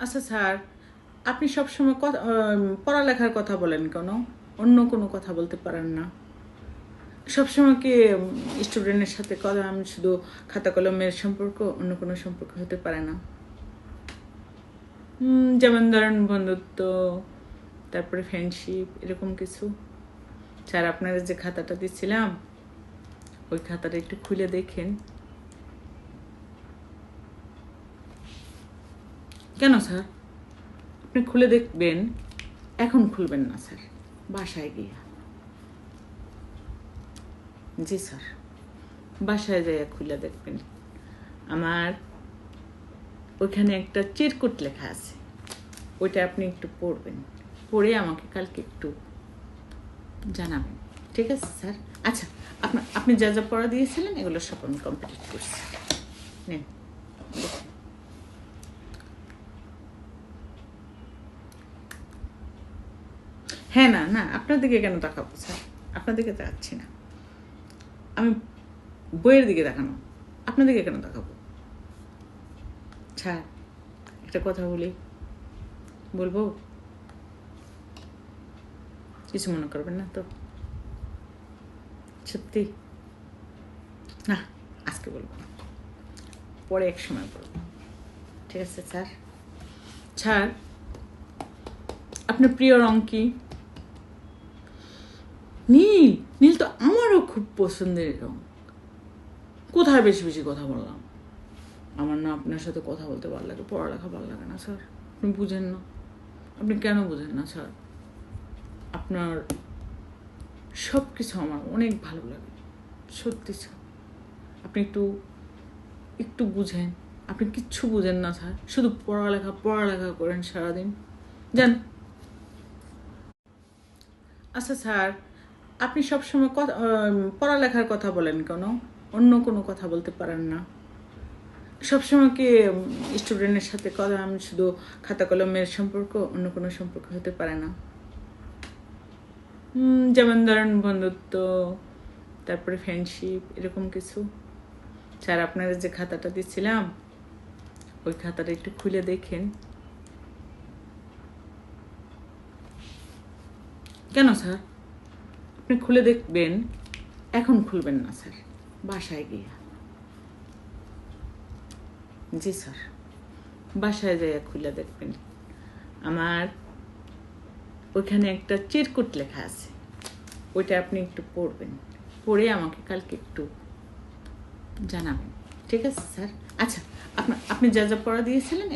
আচ্ছা স্যার, আপনি সবসময় পড়ালেখার কথা বলেন কেন? অন্য কোনো কথা বলতে পারেন না? সবসময় কি স্টুডেন্টের সাথে কথা আমি শুধু খাতা কলমের সম্পর্ক, অন্য কোনো সম্পর্ক হতে পারে না? যেমন ধরেন বন্ধুত্ব, তারপরে ফ্রেন্ডশিপ, এরকম কিছু। স্যার, আপনারা যে খাতাটা দিচ্ছিলাম, ওই খাতাটা একটু খুলে দেখেন। কেন স্যার? আপনি খুলে দেখবেন, এখন খুলবেন না স্যার, বাসায় গিয়ে। জি স্যার, বাসায় যাইয়া খুলে দেখবেন। আমার ওইখানে একটা চিরকুট লেখা আছে, ওইটা আপনি একটু পড়বেন, পড়ে আমাকে কালকে একটু জানাবেন। ঠিক আছে স্যার? আচ্ছা, আপনি যা যা পড়া দিয়েছিলেন এগুলো সব আমি কমপ্লিট করছি। নেন, দেখুন। হ্যাঁ, না না, আপনার দিকে কেন তাকাবো স্যার? আপনার দিকে তাকাচ্ছি না, আমি বইয়ের দিকে তাকানো। আপনার দিকে কেন তাকাবো? স্যার, একটা কথা বলবো? কিছু মনে করবেন না তো? সত্যি? না, আজকে বলবো না, পরে এক সময় বলবো। ঠিক আছে স্যার? স্যার, আপনার প্রিয় রং কি? নীল? নীল তো আমারও খুব পছন্দের রং। কোথায় বেশি বেশি কথা বললাম? আমার না আপনার সাথে কথা বলতে ভালো লাগে, পড়ালেখা ভালো লাগে না স্যার। আপনি বুঝেন না। আপনি কেন বুঝেন না স্যার? আপনার সব কিছু আমার অনেক ভালো লাগে, সত্যি স্যার। আপনি একটু একটু বুঝেন। আপনি কিচ্ছু বুঝেন না স্যার, শুধু পড়ালেখা পড়ালেখা করেন সারাদিন। যান। আচ্ছা স্যার, আপনি সবসময় পড়ালেখার কথা বলেন কেন? অন্য কোনো কথা বলতে পারেন না? সবসময় কি স্টুডেন্টের সাথে কথা আমি শুধু খাতা কলমের সম্পর্ক, অন্য কোনো সম্পর্ক হতে পারে না? যেমন ধরেন বন্ধুত্ব, তারপরে ফ্রেন্ডশিপ, এরকম কিছু। স্যার, আপনারা যে খাতাটা দিচ্ছিলাম, ওই খাতাটা একটু খুলে দেখেন। কেন স্যার? আপনি খুলে দেখবেন, এখন খুলবেন না স্যার, বাসায় গিয়ে। জি স্যার, বাসায় যাইয়া খুলে দেখবেন। আমার ওইখানে একটা চিরকুট লেখা আছে, ওইটা আপনি একটু পড়বেন, পড়ে আমাকে কালকে একটু জানাবেন। ঠিক আছে স্যার? আচ্ছা, আপনি যা যা পড়া দিয়েছিলেন